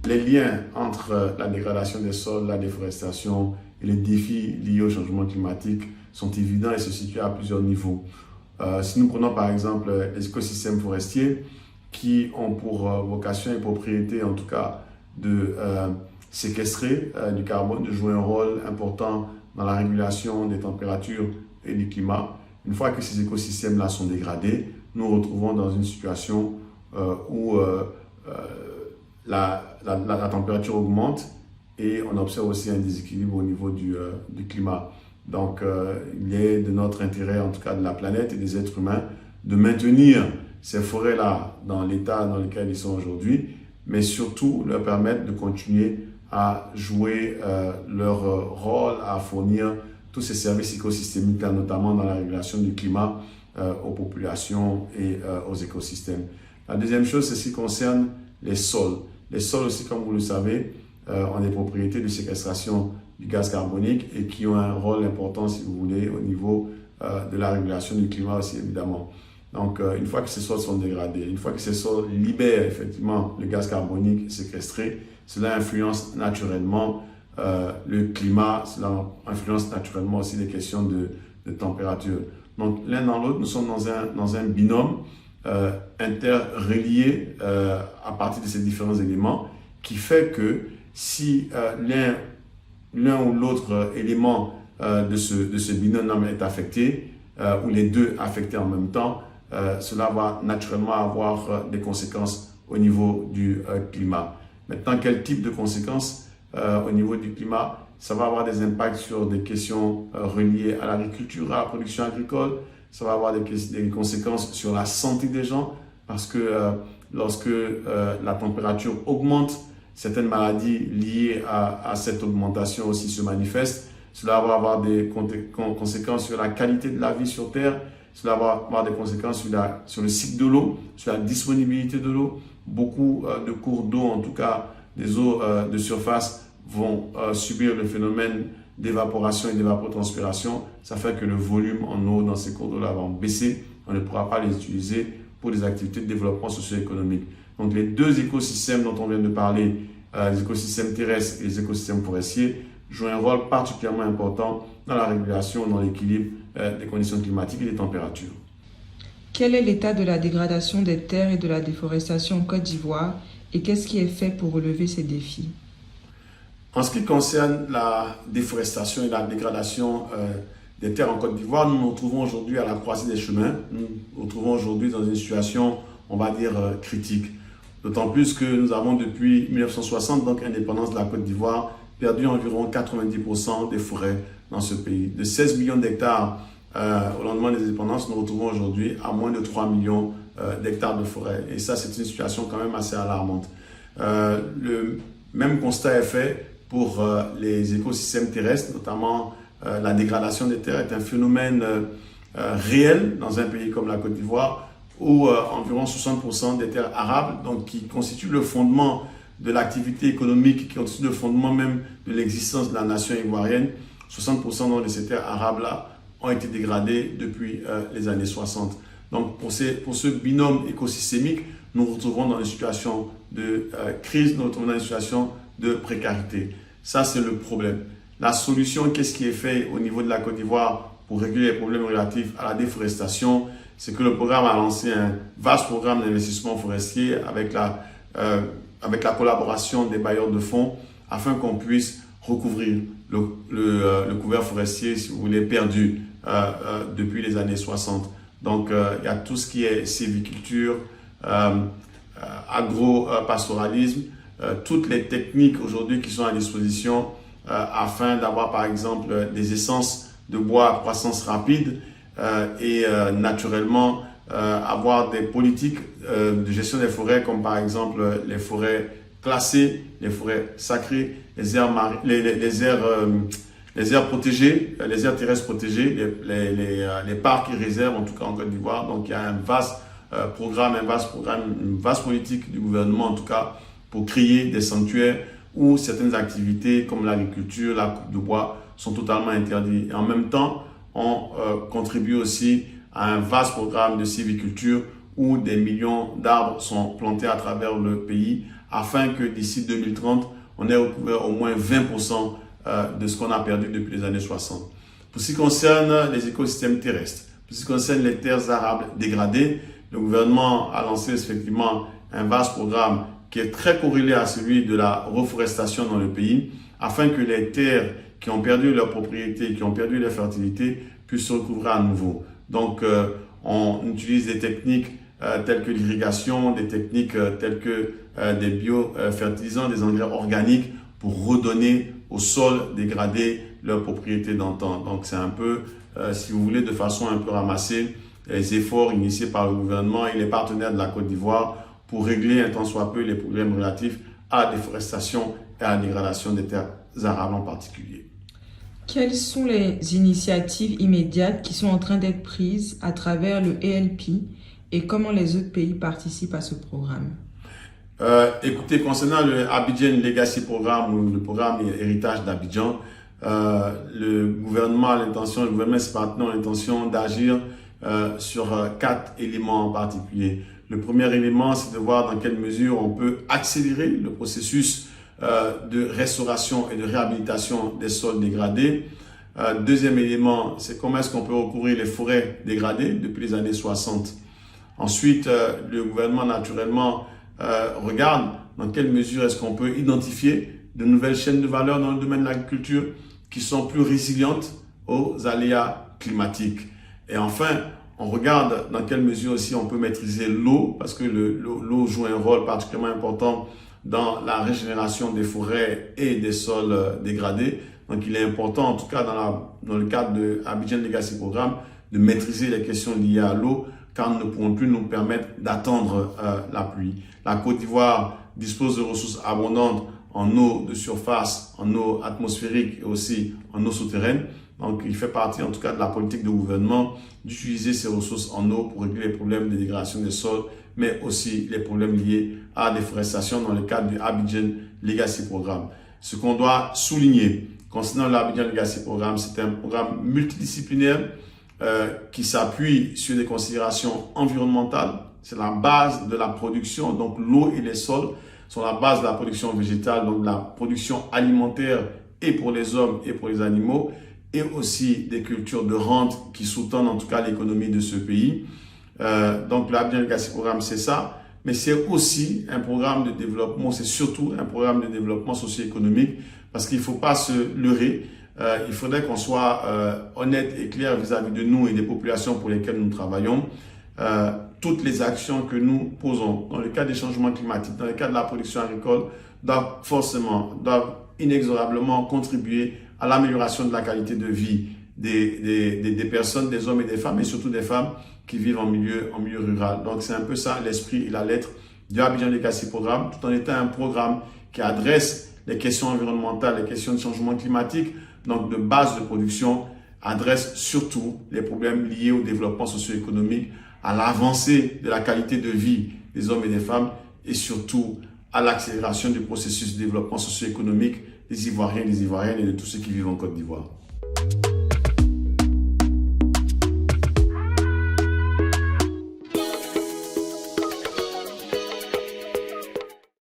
les liens entre la dégradation des sols, la déforestation et les défis liés au changement climatique sont évidents et se situent à plusieurs niveaux. Si nous prenons par exemple les écosystèmes forestiers qui ont pour vocation et propriété en tout cas de séquestrer du carbone, de jouer un rôle important dans la régulation des températures et du climat. Une fois que ces écosystèmes-là sont dégradés, nous nous retrouvons dans une situation où la température augmente et on observe aussi un déséquilibre au niveau du climat. Donc, il est de notre intérêt, en tout cas de la planète et des êtres humains, de maintenir ces forêts-là dans l'état dans lequel ils sont aujourd'hui, mais surtout leur permettre de continuer à jouer leur rôle, à fournir tous ces services écosystémiques, notamment dans la régulation du climat aux populations et aux écosystèmes. La deuxième chose, c'est ce qui concerne les sols. Les sols aussi, comme vous le savez, ont des propriétés de séquestration du gaz carbonique et qui ont un rôle important, si vous voulez, au niveau de la régulation du climat aussi, évidemment. Donc, une fois que ces sols sont dégradés, une fois que ces sols libèrent effectivement le gaz carbonique séquestré, cela influence naturellement le climat, cela influence naturellement aussi les questions de température. Donc, l'un dans l'autre, nous sommes dans un binôme interrelié à partir de ces différents éléments qui fait que si l'un ou l'autre élément de ce binôme est affecté, ou les deux affectés en même temps, cela va naturellement avoir des conséquences au niveau du climat. Maintenant, quel type de conséquences au niveau du climat? Ça va avoir des impacts sur des questions reliées à l'agriculture, à la production agricole. Ça va avoir des conséquences sur la santé des gens parce que lorsque la température augmente, certaines maladies liées à cette augmentation aussi se manifestent. Cela va avoir des conséquences sur la qualité de la vie sur Terre. Cela va avoir des conséquences sur le cycle de l'eau, sur la disponibilité de l'eau. Beaucoup de cours d'eau, en tout cas des eaux de surface, vont subir le phénomène d'évaporation et d'évapotranspiration. Ça fait que le volume en eau dans ces cours d'eau-là va baisser. On ne pourra pas les utiliser pour des activités de développement socio-économique. Donc les deux écosystèmes dont on vient de parler, les écosystèmes terrestres et les écosystèmes forestiers, jouent un rôle particulièrement important dans la régulation, dans l'équilibre des conditions climatiques et des températures. Quel est l'état de la dégradation des terres et de la déforestation en Côte d'Ivoire et qu'est-ce qui est fait pour relever ces défis? En ce qui concerne la déforestation et la dégradation des terres en Côte d'Ivoire, nous nous retrouvons aujourd'hui à la croisée des chemins. Nous nous retrouvons aujourd'hui dans une situation, on va dire, critique. D'autant plus que nous avons depuis 1960, donc indépendance de la Côte d'Ivoire, perdu environ 90% des forêts dans ce pays. De 16 millions d'hectares au lendemain des indépendances, nous nous retrouvons aujourd'hui à moins de 3 millions d'hectares de forêt. Et ça, c'est une situation quand même assez alarmante. Le même constat est fait pour les écosystèmes terrestres, notamment la dégradation des terres est un phénomène réel dans un pays comme la Côte d'Ivoire, où environ 60% des terres arables, donc qui constituent le fondement de l'activité économique, qui constituent le fondement même de l'existence de la nation ivoirienne, 60% de ces terres arabes-là ont été dégradées depuis les années 60. Donc pour ce binôme écosystémique, nous nous retrouvons dans une situation de crise, nous nous retrouvons dans une situation de précarité. Ça, c'est le problème. La solution, qu'est-ce qui est fait au niveau de la Côte d'Ivoire pour régler les problèmes relatifs à la déforestation? C'est que le programme a lancé un vaste programme d'investissement forestier avec la collaboration des bailleurs de fonds afin qu'on puisse recouvrir le couvert forestier, si vous voulez, perdu depuis les années 60. Donc, il y a tout ce qui est sylviculture, agro-pastoralisme, toutes les techniques aujourd'hui qui sont à disposition afin d'avoir par exemple des essences de bois à croissance rapide et naturellement avoir des politiques de gestion des forêts comme par exemple les forêts classées, les forêts sacrées, les aires protégées, les aires terrestres protégées, les parcs et réserves en tout cas en Côte d'Ivoire. Donc il y a un vaste programme, une vaste politique du gouvernement en tout cas pour créer des sanctuaires où certaines activités comme l'agriculture, la coupe de bois sont totalement interdites. Et en même temps, on contribue aussi à un vaste programme de sylviculture où des millions d'arbres sont plantés à travers le pays afin que d'ici 2030, on ait recouvert au moins 20% de ce qu'on a perdu depuis les années 60. Pour ce qui concerne les écosystèmes terrestres, pour ce qui concerne les terres arables dégradées, le gouvernement a lancé effectivement un vaste programme qui est très corrélé à celui de la reforestation dans le pays, afin que les terres qui ont perdu leur propriété, qui ont perdu leur fertilité, puissent se recouvrer à nouveau. Donc, on utilise des techniques telles que l'irrigation, des techniques telles que des biofertilisants, des engrais organiques pour redonner au sol dégradé leur propriété d'antan. Donc, c'est un peu, si vous voulez, de façon un peu ramassée, les efforts initiés par le gouvernement et les partenaires de la Côte d'Ivoire pour régler un tant soit peu les problèmes relatifs à la déforestation et à la dégradation des terres arables en particulier. Quelles sont les initiatives immédiates qui sont en train d'être prises à travers le ELP et comment les autres pays participent à ce programme? Écoutez, concernant le Abidjan Legacy Programme ou le programme Héritage d'Abidjan, le gouvernement a l'intention, le gouvernement et ses partenaires ont l'intention d'agir sur 4 éléments en particulier. Le premier élément, c'est de voir dans quelle mesure on peut accélérer le processus de restauration et de réhabilitation des sols dégradés. Deuxième élément, c'est comment est-ce qu'on peut recouvrir les forêts dégradées depuis les années 60. Ensuite, le gouvernement naturellement regarde dans quelle mesure est-ce qu'on peut identifier de nouvelles chaînes de valeur dans le domaine de l'agriculture qui sont plus résilientes aux aléas climatiques. Et enfin, on regarde dans quelle mesure aussi on peut maîtriser l'eau, parce que l'eau joue un rôle particulièrement important dans la régénération des forêts et des sols dégradés. Donc, il est important, en tout cas dans le cadre de Abidjan Legacy Programme, de maîtriser les questions liées à l'eau, car nous ne pourrons plus nous permettre d'attendre la pluie. La Côte d'Ivoire dispose de ressources abondantes en eau de surface, en eau atmosphérique et aussi en eau souterraine. Donc, il fait partie, en tout cas, de la politique du gouvernement d'utiliser ces ressources en eau pour régler les problèmes de dégradation des sols, mais aussi les problèmes liés à la déforestation dans le cadre du Abidjan Legacy Programme. Ce qu'on doit souligner concernant l'Abidjan Legacy Programme, c'est un programme multidisciplinaire qui s'appuie sur des considérations environnementales. C'est la base de la production, donc l'eau et les sols sont la base de la production végétale, donc la production alimentaire et pour les hommes et pour les animaux, et aussi des cultures de rente qui sous-tendent en tout cas l'économie de ce pays. Donc l'Abidjan Legacy Programme, c'est ça, mais c'est aussi un programme de développement, c'est surtout un programme de développement socio-économique, parce qu'il ne faut pas se leurrer. Il faudrait qu'on soit honnête et clair vis-à-vis de nous et des populations pour lesquelles nous travaillons. Toutes les actions que nous posons dans le cadre des changements climatiques, dans le cadre de la production agricole, doivent inexorablement contribuer à l'amélioration de la qualité de vie des personnes, des hommes et des femmes, et surtout des femmes qui vivent en milieu rural. Donc c'est un peu ça l'esprit et la lettre du Abidjan Legacy Programme, tout en étant un programme qui adresse les questions environnementales, les questions de changement climatique, donc de base de production, adresse surtout les problèmes liés au développement socio-économique, à l'avancée de la qualité de vie des hommes et des femmes, et surtout à l'accélération du processus de développement socio-économique des Ivoiriens, des Ivoiriennes et de tous ceux qui vivent en Côte d'Ivoire.